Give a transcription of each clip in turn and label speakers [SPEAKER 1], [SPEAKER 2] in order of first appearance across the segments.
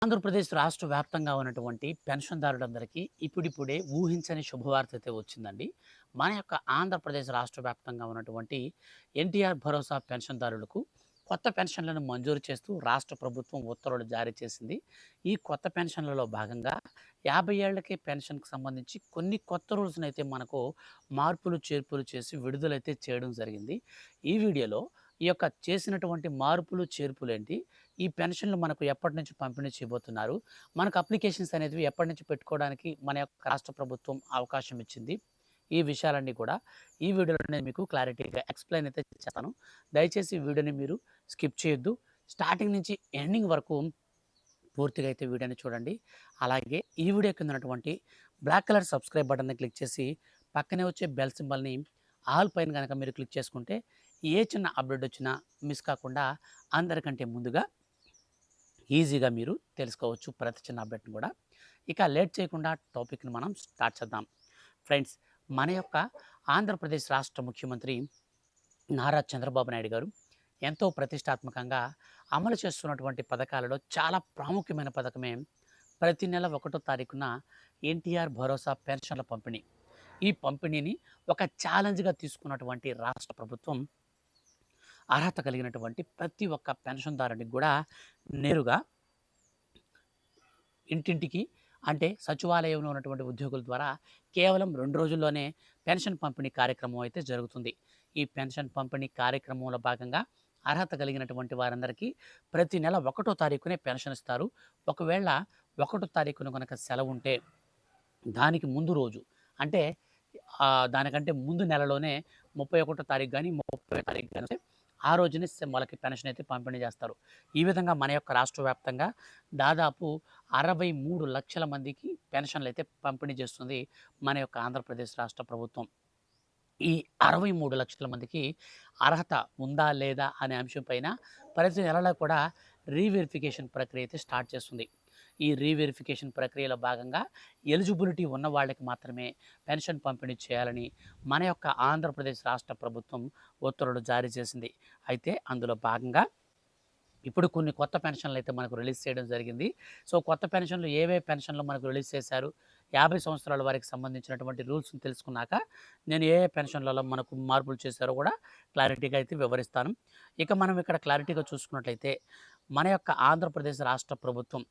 [SPEAKER 1] ఆంధ్రప్రదేశ్ రాష్ట్ర వ్యాప్తంగా ఉన్నటువంటి పెన్షన్దారులందరికీ ఇప్పుడిప్పుడే ఊహించని శుభవార్త అయితే వచ్చిందండి. మన యొక్క ఆంధ్రప్రదేశ్ రాష్ట్ర వ్యాప్తంగా ఉన్నటువంటి ఎన్టీఆర్ భరోసా పెన్షన్దారులకు కొత్త పెన్షన్లను మంజూరు చేస్తూ రాష్ట్ర ప్రభుత్వం ఉత్తర్వులు జారీ చేసింది. ఈ కొత్త పెన్షన్లలో భాగంగా 50 ఏళ్లకే పెన్షన్‌కి సంబంధించి కొన్ని కొత్త రూల్స్‌నైతే మనకు మార్పులు, చేర్పులు చేసి విడుదలైతే చేయడం జరిగింది. ఈ వీడియోలో ఈ యొక్క చేసినటువంటి మార్పులు, చేర్పులేంటి? ఈ పెన్షన్‌లు మనకు ఎప్పటినుంచి పంపిణీ చేయబోతున్నారు? మనకు అప్లికేషన్స్ అనేటివి ఎప్పటినుంచి పెట్టుకోవడానికి మన యొక్క రాష్ట్ర ప్రభుత్వం అవకాశం ఇచ్చింది? ఈ విషయాలన్నీ కూడా ఈ వీడియోలో నేను మీకు క్లారిటీగా ఎక్స్‌ప్లెయిన్ అయితే చేస్తాను. దయచేసి ఈ వీడియోని మీరు స్కిప్ చేయొద్దు. స్టార్టింగ్ నుంచి ఎండింగ్ వరకు పూర్తిగా అయితే వీడియోని చూడండి. అలాగే ఈ వీడియో కింద ఉన్నటువంటి బ్లాక్ కలర్ సబ్స్క్రైబ్ బటన్‌ని క్లిక్ చేసి పక్కనే వచ్చే బెల్ సింబల్‌ని ఆల్ పైన గనక మీరు క్లిక్ చేసుకుంటే ఏ చిన్న అప్డేట్ వచ్చినా మిస్ కాకుండా అందరికంటే ముందుగా ఈజీగా మీరు తెలుసుకోవచ్చు ప్రతి చిన్న అప్డేట్‌ని కూడా. ఇక లేట్ చేయకుండా టాపిక్‌ని మనం స్టార్ట్ చేద్దాం. ఫ్రెండ్స్, మన యొక్క ఆంధ్రప్రదేశ్ రాష్ట్ర ముఖ్యమంత్రి నారా చంద్రబాబు నాయుడు గారు ఎంతో ప్రతిష్టాత్మకంగా అమలు చేస్తున్నటువంటి పథకాలలో చాలా ప్రాముఖ్యమైన పథకమే ప్రతి నెల 1వ తారీఖున ఎన్టీఆర్ భరోసా పెన్షన్ల పంపిణీ. ఈ పంపిణీని ఒక ఛాలెంజ్‌గా తీసుకున్నటువంటి రాష్ట్ర ప్రభుత్వం అర్హత కలిగినటువంటి ప్రతి ఒక్క పెన్షన్‌దారునికి కూడా నేరుగా ఇంటింటికి అంటే సచివాలయంలో ఉన్నటువంటి ఉద్యోగుల ద్వారా కేవలం 2 రోజుల్లోనే పెన్షన్ పంపిణీ కార్యక్రమం అయితే జరుగుతుంది. ఈ పెన్షన్ పంపిణీ కార్యక్రమంలో భాగంగా అర్హత కలిగినటువంటి వారందరికీ ప్రతి నెల 1వ తారీఖునే పెన్షన్ ఇస్తారు. ఒకవేళ 1వ తారీఖున గనక సెలవు ఉంటే దానికి ముందు రోజు అంటే దానికంటే ముందు నెలలోనే 31వ తారీఖు గాని, 30వ తారీఖు గాని ఆ రోజునే వాళ్ళకి పెన్షన్ అయితే పంపిణీ చేస్తారు. ఈ విధంగా మన యొక్క రాష్ట్ర వ్యాప్తంగా దాదాపు 63,00,000 మందికి పెన్షన్‌లయితే పంపిణీ చేస్తుంది మన యొక్క ఆంధ్రప్రదేశ్ రాష్ట్ర ప్రభుత్వం. ఈ 63,00,000 మందికి అర్హత ఉందా? లేదా? అనే అంశం పైన ప్రతి నెలలో కూడా రీవెరిఫికేషన్ ప్రక్రియ అయితే స్టార్ట్ చేస్తుంది. ఈ రీవెరిఫికేషన్ ప్రక్రియలో భాగంగా ఎలిజిబిలిటీ ఉన్న వాళ్ళకి మాత్రమే పెన్షన్ పంపిణీ చేయాలని మన యొక్క ఆంధ్రప్రదేశ్ రాష్ట్ర ప్రభుత్వం ఉత్తర్వులు జారీ చేసింది. అయితే అందులో భాగంగా ఇప్పుడు కొన్ని కొత్త పెన్షన్లు అయితే మనకు రిలీజ్ చేయడం జరిగింది. సో, కొత్త పెన్షన్లు ఏవే పెన్షన్లు మనకు రిలీజ్ చేశారు? 50 సంవత్సరాల వారికి సంబంధించినటువంటి రూల్స్‌ని తెలుసుకున్నాక నేను ఏ పెన్షన్లలో మనకు మార్పులు చేశారో కూడా క్లారిటీగా అయితే వివరిస్తాను. ఇక మనం ఇక్కడ క్లారిటీగా చూసుకున్నట్లయితే మన యొక్క ఆంధ్రప్రదేశ్ రాష్ట్ర ప్రభుత్వం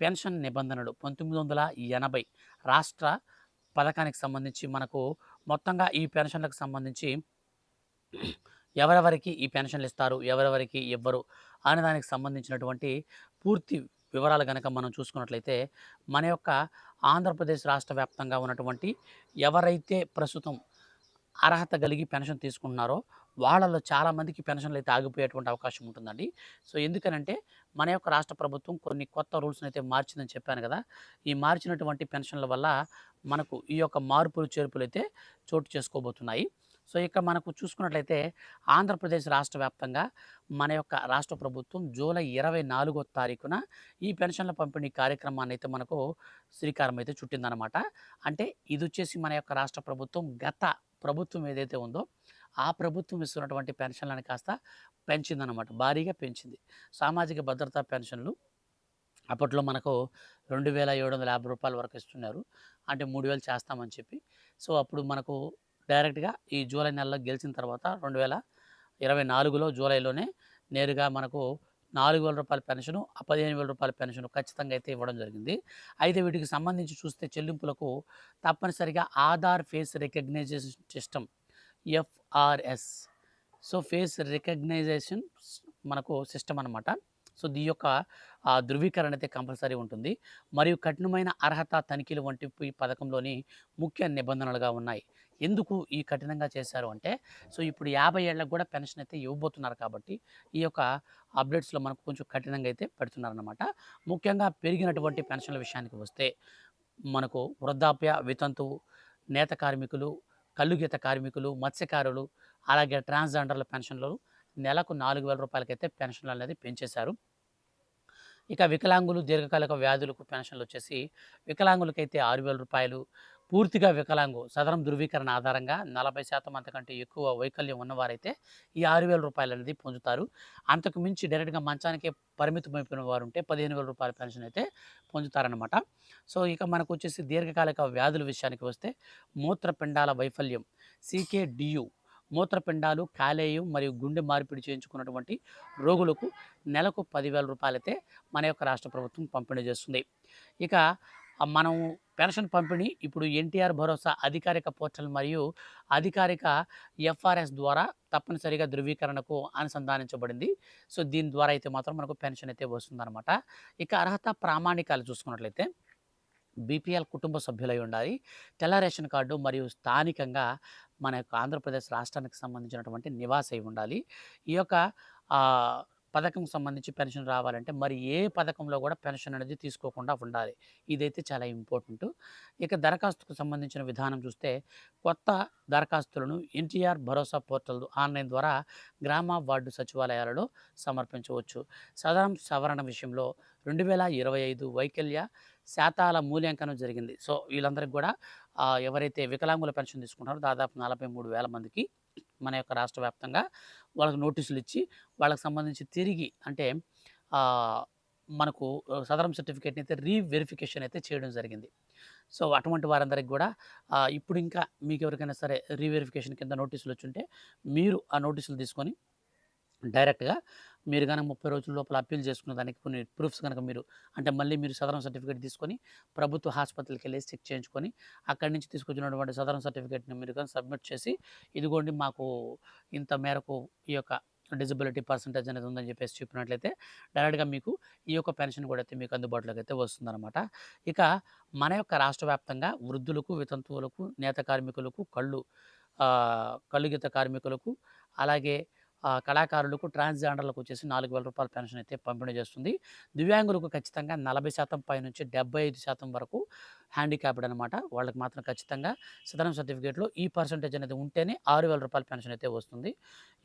[SPEAKER 1] పెన్షన్ నిబంధనలు 1980 రాష్ట్ర పథకానికి సంబంధించి మనకు మొత్తంగా ఈ పెన్షన్లకు సంబంధించి ఎవరెవరికి ఈ పెన్షన్లు ఇస్తారు, ఎవరెవరికి ఇవ్వరు అనే దానికి సంబంధించినటువంటి పూర్తి వివరాలు గనక మనం చూసుకున్నట్లయితే మన యొక్క ఆంధ్రప్రదేశ్ రాష్ట్ర వ్యాప్తంగా ఉన్నటువంటి ఎవరైతే ప్రస్తుతం అర్హత కలిగి పెన్షన్ తీసుకుంటున్నారో వాళ్ళలో చాలామందికి పెన్షన్లు అయితే ఆగిపోయేటువంటి అవకాశం ఉంటుందండి. సో, ఎందుకనంటే మన యొక్క రాష్ట్ర ప్రభుత్వం కొన్ని కొత్త రూల్స్‌ని అయితే మార్చిందని చెప్పాను కదా! ఈ మార్చినటువంటి పెన్షన్ల వల్ల మనకు ఈ యొక్క మార్పులు, చేర్పులు అయితే చోటు చేసుకోబోతున్నాయి. సో, ఇక మనకు చూసుకున్నట్లయితే ఆంధ్రప్రదేశ్ రాష్ట్ర వ్యాప్తంగా మన యొక్క రాష్ట్ర ప్రభుత్వం జూలై 24వ తారీఖున ఈ పెన్షన్ల పంపిణీ కార్యక్రమాన్ని అయితే మనకు శ్రీకారం అయితే చుట్టిందనమాట. అంటే ఇదొచ్చేసి మన యొక్క రాష్ట్ర ప్రభుత్వం గత ప్రభుత్వం ఏదైతే ఉందో ఆ ప్రభుత్వం ఇస్తున్నటువంటి పెన్షన్లను కాస్త పెంచిందనమాట. భారీగా పెంచింది. సామాజిక భద్రతా పెన్షన్లు అప్పట్లో మనకు రూ. 2,750 వరకు ఇస్తున్నారు. అంటే 3,000 చేస్తామని చెప్పి. సో, అప్పుడు మనకు డైరెక్ట్‌గా ఈ జూలై నెలలో గెలిచిన తర్వాత 2024లో జూలైలోనే నేరుగా మనకు రూ. 4,000 పెన్షను, రూ. 15,000 పెన్షను ఖచ్చితంగా అయితే ఇవ్వడం జరిగింది. అయితే వీటికి సంబంధించి చూస్తే చెల్లింపులకు తప్పనిసరిగా Aadhaar face recognition system FRS. So, face recognition మనకు సిస్టమ్ అనమాట. సో, దీని యొక్క ధృవీకరణ అయితే కంపల్సరీ ఉంటుంది. మరియు కఠినమైన అర్హత తనిఖీలు వంటి ఈ పథకంలోని ముఖ్య నిబంధనలుగా ఉన్నాయి. ఎందుకు ఈ కఠినంగా చేశారు అంటే, సో, ఇప్పుడు 50 ఏళ్ళకి కూడా పెన్షన్ అయితే ఇవ్వబోతున్నారు కాబట్టి ఈ యొక్క అప్డేట్స్‌లో మనకు కొంచెం కఠినంగా అయితే పెడుతున్నారనమాట. ముఖ్యంగా పెరిగినటువంటి పెన్షన్ల విషయానికి వస్తే మనకు వృద్ధాప్య, వితంతువు, నేత కార్మికులు, కల్లుగీత కార్మికులు, మత్స్యకారులు, అలాగే ట్రాన్స్‌జెండర్ల పెన్షన్లు నెలకు రూ. 4,000కైతే పెన్షన్‌లనేది పెంచేశారు. ఇక వికలాంగులు, దీర్ఘకాలిక వ్యాధులకు పెన్షన్‌లొచ్చేసి వికలాంగులకైతే రూ. 6,000, పూర్తిగా వికలాంగు సదరం ధృవీకరణ ఆధారంగా 40% అంతకంటే ఎక్కువ వైకల్యం ఉన్నవారైతే ఈ 6,000 రూపాయలనేది పొందుతారు. అంతకు మించి డైరెక్ట్‌గా మంచానికే పరిమితమైపోయిన వారుంటే 15,000 రూపాయల పెన్షన్ అయితే పొందుతారనమాట. సో, ఇక మనకొచ్చేసి దీర్ఘకాలిక వ్యాధుల విషయానికి వస్తే మూత్రపిండాల వైఫల్యం సీకేడీయూ మూత్రపిండాలు, కాలేయం మరియు గుండె మార్పిడి చేయించుకున్నటువంటి రోగులకు నెలకు 10,000 రూపాయలైతే మన యొక్క రాష్ట్ర ప్రభుత్వం పంపిణీ చేస్తుంది. ఇక మనం పెన్షన్ పంపిణీ ఇప్పుడు ఎన్టీఆర్ భరోసా అధికారిక పోర్టల్ మరియు అధికారిక ఎఫ్ఆర్ఎస్ ద్వారా తప్పనిసరిగా ధృవీకరణకు అనుసంధానించబడింది. సో, దీని ద్వారా అయితే మాత్రం మనకు పెన్షన్ అయితే వస్తుందన్నమాట. ఇక అర్హత ప్రామాణికాలు చూసుకున్నట్లయితే బీపీఎల్ కుటుంబ సభ్యులై ఉండాలి. తెల్ల రేషన్ కార్డు మరియు స్థానికంగా మన యొక్క ఆంధ్రప్రదేశ్ రాష్ట్రానికి సంబంధించినటువంటి నివాసై ఉండాలి. ఈ యొక్క పథకం సంబంధించి పెన్షన్ రావాలంటే మరి ఏ పథకంలో కూడా పెన్షన్ అనేది తీసుకోకుండా ఉండాలి. ఇదైతే చాలా ఇంపార్టెంటు. ఇక దరఖాస్తుకు సంబంధించిన విధానం చూస్తే కొత్త దరఖాస్తులను ఎన్టీఆర్ భరోసా పోర్టల్ ఆన్లైన్ ద్వారా గ్రామ, వార్డు సచివాలయాలలో సమర్పించవచ్చు. సదరం సవరణ విషయంలో 2025 వైకల్య శాతాల మూల్యాంకనం జరిగింది. సో, వీళ్ళందరికీ కూడా ఎవరైతే వికలాంగుల పెన్షన్ తీసుకుంటారో దాదాపు 43,000 మందికి మన యొక్క రాష్ట్ర వ్యాప్తంగా వాళ్ళకి నోటీసులు ఇచ్చి వాళ్ళకి సంబంధించి తిరిగి అంటే మనకు సదరం సర్టిఫికేట్‌ని అయితే రీవెరిఫికేషన్ అయితే చేయడం జరిగింది. సో, అటువంటి వారందరికి కూడా ఇప్పుడు ఇంకా మీకు ఎవరికైనా సరే రీవెరిఫికేషన్ కింద నోటీసులు వచ్చుంటే మీరు ఆ నోటీసులు తీసుకొని డైరెక్ట్‌గా మీరు గనక 30 రోజుల లోపల అప్పీల్ చేసుకున్న దానికి కొన్ని ప్రూఫ్స్ గనక మీరు అంటే మళ్ళీ మీరు సదరం సర్టిఫికేట్ తీసుకొని ప్రభుత్వ హాస్పిటల్‌కెళ్ళేసి చెక్ చేయించుకొని అక్కడి నుంచి తీసుకొచ్చినటువంటి సదరం సర్టిఫికేట్‌ని మీరు గనుక సబ్మిట్ చేసి ఇదిగోండి మాకు ఇంత మేరకు ఈ యొక్క డిజబిలిటీ పర్సెంటేజ్ అనేది ఉందని చెప్పేసి చెప్పినట్లయితే డైరెక్ట్‌గా మీకు ఈ యొక్క పెన్షన్ కూడా అయితే మీకు అందుబాటులోకి అయితే వస్తుందన్నమాట. ఇక మన యొక్క రాష్ట్ర వ్యాప్తంగా వృద్ధులకు, వితంతువులకు, నేత కార్మికులకు, కళ్ళు గీత కార్మికులకు అలాగే కళాకారులకు, ట్రాన్స్‌జెండర్‌లకు వచ్చేసి 4,000 రూపాయల పెన్షన్ అయితే పంపిణీ చేస్తుంది. దివ్యాంగులకు ఖచ్చితంగా 40% పైనుంచి 75% వరకు హ్యాండిక్యాప్డ్ అనమాట. వాళ్ళకి మాత్రం ఖచ్చితంగా సదరం సర్టిఫికేట్‌లో ఈ పర్సెంటేజ్ అనేది ఉంటేనే 6,000 రూపాయల పెన్షన్ అయితే వస్తుంది.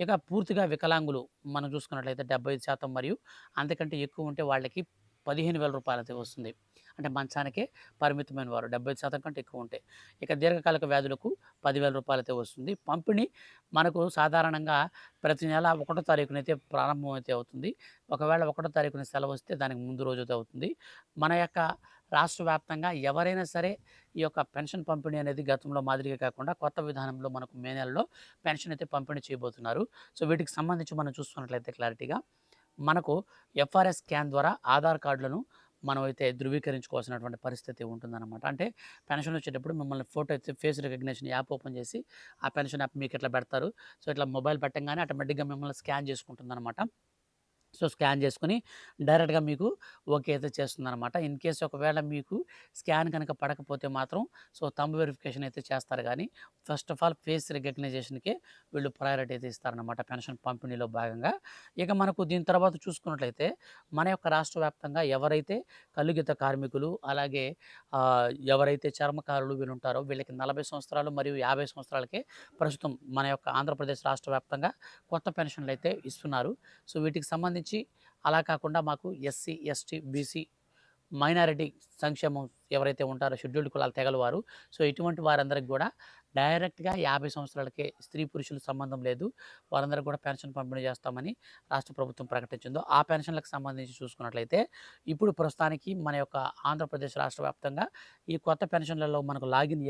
[SPEAKER 1] ఇక పూర్తిగా వికలాంగులు మనం చూసుకున్నట్లయితే 75% మరియు అంతకంటే ఎక్కువ ఉంటే వాళ్ళకి 15,000 రూపాయలైతే వస్తుంది. అంటే మంచానికే పరిమితమైన వారు 75% కంటే ఎక్కువ ఉంటే. ఇక దీర్ఘకాలిక వ్యాధులకు 10,000 రూపాయలైతే వస్తుంది. పంపిణీ మనకు సాధారణంగా ప్రతి నెల 1 తారీఖునైతే ప్రారంభమైతే అవుతుంది. ఒకవేళ 1 తారీఖున సెలవొస్తే దానికి ముందు రోజైతే అవుతుంది. మన యొక్క రాష్ట్ర వ్యాప్తంగా ఎవరైనా సరే ఈ యొక్క పెన్షన్ పంపిణీ అనేది గతంలో మాదిరిగా కాకుండా కొత్త విధానంలో మనకు మే నెలలో పెన్షన్ అయితే పంపిణీ చేయబోతున్నారు. సో, వీటికి సంబంధించి మనం చూసుకున్నట్లయితే క్లారిటీగా మనకు ఎఫ్ఆర్ఎస్ స్కాన్ ద్వారా ఆధార్ కార్డులను మనమైతే ధృవీకరించుకోవాల్సినటువంటి పరిస్థితి ఉంటుందన్నమాట. అంటే పెన్షన్ వచ్చేటప్పుడు మిమ్మల్ని ఫోటో అయితే ఫేస్ రికగ్నిషన్ యాప్ ఓపెన్ చేసి ఆ పెన్షన్ యాప్ మీకు ఇట్లా పెడతారు. సో, ఇట్లా మొబైల్ పెట్టంగానే ఆటోమేటిక్‌గా మిమ్మల్ని స్కాన్ చేసుకుంటుందన్నమాట. సో, స్కాన్ చేసుకొని డైరెక్ట్‌గా మీకు ఓకే అయితే చేస్తుందనమాట. ఇన్ కేస్ ఒకవేళ మీకు స్కాన్ కనుక పడకపోతే మాత్రం సో, థంబ్ వెరిఫికేషన్ అయితే చేస్తారు గానీ, ఫస్ట్ ఆఫ్ ఆల్ ఫేస్ రికగ్నైజేషన్‌కే వీళ్ళు ప్రయారిటీ అయితే ఇస్తారనమాట పెన్షన్ పంపిణీలో భాగంగా. ఇక మనకు దీని తర్వాత చూసుకున్నట్లయితే మన యొక్క రాష్ట్ర వ్యాప్తంగా ఎవరైతే కల్లుగీత కార్మికులు, అలాగే ఎవరైతే చర్మకారులు వీళ్ళుంటారో వీళ్ళకి 40 సంవత్సరాలు మరియు 50 సంవత్సరాలకే ప్రస్తుతం మన యొక్క ఆంధ్రప్రదేశ్ రాష్ట్ర వ్యాప్తంగా కొత్త పెన్షన్‌లయితే ఇస్తున్నారు. సో, వీటికి సంబంధించి అలా కాకుండా మాకు ఎస్సీ, ఎస్టీ, బీసీ, మైనారిటీ సంక్షేమం ఎవరైతే ఉంటారో షెడ్యూల్డ్ కులాల తెగల వారు సో, ఇటువంటి వారందరికి కూడా డైరెక్ట్‌గా 50 సంవత్సరాలకే స్త్రీ, పురుషుల సంబంధం లేదు. వారందరికి కూడా పెన్షన్ పంపిణీ చేస్తామని రాష్ట్ర ప్రభుత్వం ప్రకటించిందో, ఆ పెన్షన్‌లకు సంబంధించి చూసుకున్నట్లయితే ఇప్పుడు ప్రస్తుతానికి మన యొక్క ఆంధ్రప్రదేశ్ రాష్ట్ర వ్యాప్తంగా ఈ కొత్త పెన్షన్‌లలో మనకు లాగిన్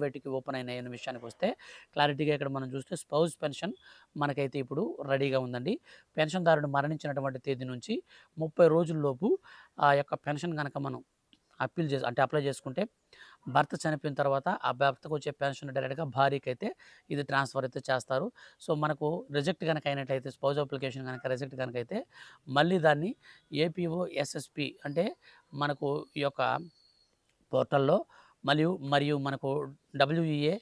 [SPEAKER 1] వేటికి ఓపెన్ అయినాయనే విషయానికి వస్తే క్లారిటీగా ఇక్కడ మనం చూస్తే స్పౌస్ పెన్షన్ మనకైతే ఇప్పుడు రెడీగా ఉందండి. పెన్షన్‌దారుడు మరణించినటువంటి తేదీ నుంచి 30 రోజుల్లోపు ఆ యొక్క పెన్షన్ గనక మనం అప్లై చేసుకుంటే భర్త చనిపోయిన తర్వాత ఆ భర్తకు వచ్చే పెన్షన్ డైరెక్ట్‌గా భార్యకైతే ఇది ట్రాన్స్‌ఫర్ అయితే చేస్తారు. సో, మనకు రిజెక్ట్ గనక అయినట్లయితే స్పౌస్ అప్లికేషన్ గనక రిజెక్ట్ గనక అయితే మళ్ళీ దాన్ని ఏపీఓ, ఎస్ఎస్‌పి అంటే మనకు ఈ యొక్క పోర్టల్‌లో మరియు మనకు డబ్ల్యూఈఏ,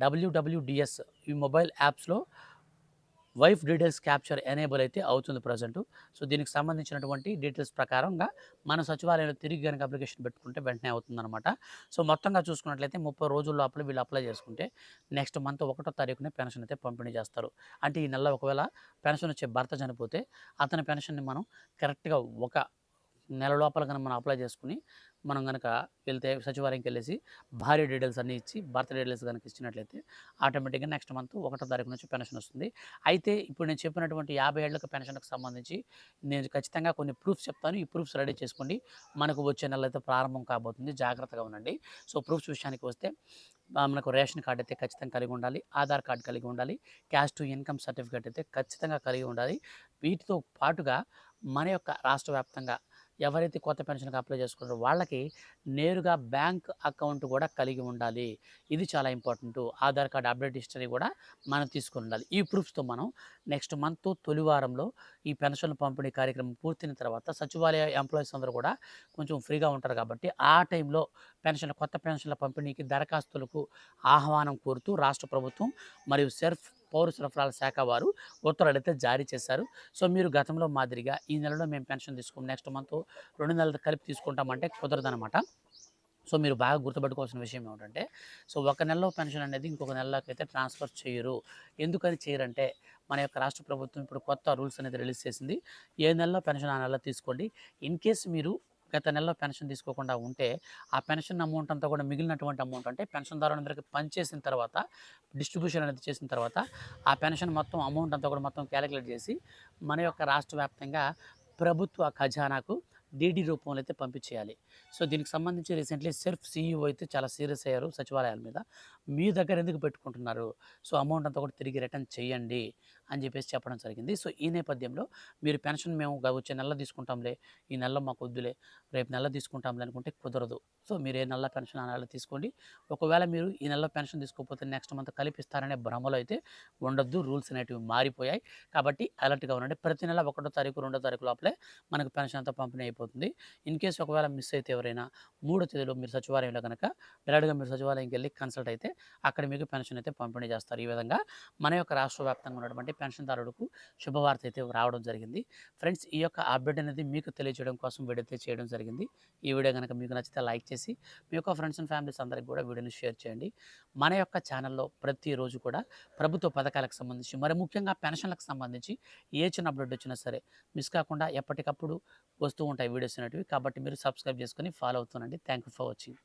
[SPEAKER 1] డబ్ల్యూడబ్ల్యూడీఎస్ ఈ మొబైల్ యాప్స్‌లో వైఫ్ డీటెయిల్స్ క్యాప్చర్ ఎనేబుల్ అయితే అవుతుంది ప్రజెంటు. సో, దీనికి సంబంధించినటువంటి డీటెయిల్స్ ప్రకారంగా మన సచివాలయంలో తిరిగి గనక అప్లికేషన్ పెట్టుకుంటే వెంటనే అవుతుందనమాట. సో, మొత్తంగా చూసుకున్నట్లయితే 30 రోజుల లోపల వీళ్ళు అప్లై చేసుకుంటే నెక్స్ట్ మంత్ 1 తారీఖునే పెన్షన్ అయితే పంపిణీ చేస్తారు. అంటే ఈ నెలలో ఒకవేళ పెన్షన్ వచ్చే భర్త చనిపోతే అతని పెన్షన్‌ని మనం కరెక్ట్‌గా ఒక నెల లోపల కనుక మనం అప్లై చేసుకుని మనం గనక వెళ్తే సచివాలయంకి వెళ్ళేసి భార్య డీటెయిల్స్ అన్నీ ఇచ్చి భర్త డీటెయిల్స్ కనుక ఇచ్చినట్లయితే ఆటోమేటిక్గా నెక్స్ట్ మంత్ 1వ తారీఖు నుంచి పెన్షన్ వస్తుంది. అయితే ఇప్పుడు నేను చెప్పినటువంటి 50 ఏళ్లకు పెన్షన్కి సంబంధించి నేను ఖచ్చితంగా కొన్ని ప్రూఫ్స్ చెప్తాను. ఈ ప్రూఫ్స్ రెడీ చేసుకోండి. మనకు వచ్చే నెల అయితే ప్రారంభం కాబోతుంది. జాగ్రత్తగా ఉండండి. సో ప్రూఫ్స్ విషయానికి వస్తే మనకు రేషన్ కార్డ్ అయితే ఖచ్చితంగా కలిగి ఉండాలి. ఆధార్ కార్డ్ కలిగి ఉండాలి. క్యాష్ టు ఇన్కమ్ సర్టిఫికేట్ అయితే ఖచ్చితంగా కలిగి ఉండాలి. వీటితో పాటుగా మన యొక్క రాష్ట్ర వ్యాప్తంగా ఎవరైతే కొత్త పెన్షన్‌కి అప్లై చేసుకున్నారో వాళ్ళకి నేరుగా బ్యాంక్ అకౌంట్ కూడా కలిగి ఉండాలి. ఇది చాలా important. Aadhaar card update history కూడా మనం తీసుకొని ఉండాలి. ఈ ప్రూఫ్స్‌తో మనం నెక్స్ట్ మంత్ తొలి వారంలో ఈ పెన్షన్ల పంపిణీ కార్యక్రమం పూర్తయిన తర్వాత సచివాలయ ఎంప్లాయీస్ అందరూ కూడా కొంచెం ఫ్రీగా ఉంటారు కాబట్టి ఆ టైంలో కొత్త పెన్షన్ల పంపిణీకి దరఖాస్తులకు ఆహ్వానం కోరుతూ రాష్ట్ర ప్రభుత్వం మరియు పౌర సరఫరాల శాఖ వారు ఉత్తర్వులైతే జారీ చేశారు. సో మీరు గతంలో మాదిరిగా ఈ నెలలో మేము పెన్షన్ తీసుకోం, నెక్స్ట్ మంత్ 2 నెలలు కలిపి తీసుకుంటామంటే కుదరదనమాట. సో మీరు బాగా గుర్తుపెట్టుకోవాల్సిన విషయం ఏమిటంటే, సో ఒక నెలలో పెన్షన్ అనేది ఇంకొక నెలలోకి అయితే ట్రాన్స్ఫర్ చేయరు. ఎందుకని చేయరంటే మన యొక్క రాష్ట్ర ప్రభుత్వం ఇప్పుడు కొత్త రూల్స్ అనేది రిలీజ్ చేసింది. ఏ నెలలో పెన్షన్ ఆ నెలలో తీసుకోండి. ఇన్ కేస్ మీరు గత నెలలో పెన్షన్ తీసుకోకుండా ఉంటే ఆ పెన్షన్ అమౌంట్ అంతా కూడా మిగిలినటువంటి అమౌంట్ అంటే పెన్షన్దారులందరికీ పనిచేసిన తర్వాత డిస్ట్రిబ్యూషన్ అనేది చేసిన తర్వాత ఆ పెన్షన్ మొత్తం అమౌంట్ అంతా కూడా మొత్తం క్యాలిక్యులేట్ చేసి మన యొక్క రాష్ట్ర వ్యాప్తంగా ప్రభుత్వ ఖజానాకు డీడీ రూపంలో అయితే పంపించేయాలి. సో దీనికి సంబంధించి రీసెంట్లీ సీఈఓ అయితే చాలా సీరియస్ అయ్యారు సచివాలయాల మీద. మీ దగ్గర ఎందుకు పెట్టుకుంటున్నారు? సో అమౌంట్ అంతా కూడా తిరిగి రిటర్న్ చేయండి అని చెప్పేసి చెప్పడం జరిగింది. సో ఈ నేపథ్యంలో మీరు పెన్షన్ మేము వచ్చే నెలలో తీసుకుంటాంలే, ఈ నెలలో మాకు వద్దులే, రేపు నెలలో తీసుకుంటాంలే అనుకుంటే కుదరదు. సో మీరు ఏ నెలలో పెన్షన్ ఆ నెలలో తీసుకోండి. ఒకవేళ మీరు ఈ నెలలో పెన్షన్ తీసుకోకపోతే నెక్స్ట్ మంత్ కలిపిస్తారనే భ్రమలో అయితే ఉండొద్దు. రూల్స్ అనేటివి మారిపోయాయి. కాబట్టి అలర్ట్‌గా ఉండండి. ప్రతి నెల 1వ తారీఖు, 2వ తారీఖు లోపలే మనకు పెన్షన్ అంతా పంపిణీ అయిపోతుంది. ఇన్ కేస్ ఒకవేళ మిస్ అయితే ఎవరైనా 3వ తేదీలో మీరు సచివాలయంలో కనుక డైరెక్ట్‌గా మీరు సచివాలయంకి వెళ్ళి కన్సల్ట్ అయితే అక్కడ మీకు పెన్షన్ అయితే పంపిణీ చేస్తారు. ఈ విధంగా మన యొక్క రాష్ట్ర వ్యాప్తంగా ఉన్నటువంటి పెన్షన్దారులకు శుభవార్త అయితే రావడం జరిగింది. ఫ్రెండ్స్ ఈ యొక్క అప్డేట్ అనేది మీకు తెలియజేయడం కోసం వీడియో అయితే చేయడం జరిగింది. ఈ వీడియో కనుక మీకు నచ్చితే లైక్ చేసి మీ యొక్క ఫ్రెండ్స్ అండ్ ఫ్యామిలీస్ అందరికి కూడా వీడియోని షేర్ చేయండి. మన యొక్క ఛానల్లో ప్రతిరోజు కూడా ప్రభుత్వ పథకాలకు సంబంధించి మరి ముఖ్యంగా పెన్షన్లకు సంబంధించి ఏ చిన్న అప్డేట్ వచ్చినా సరే మిస్ కాకుండా ఎప్పటికప్పుడు వస్తూ ఉంటాయి వీడియోస్ అనేటివి. కాబట్టి మీరు సబ్స్క్రైబ్ చేసుకొని ఫాలో అవుతుండండి. Thank you for watching.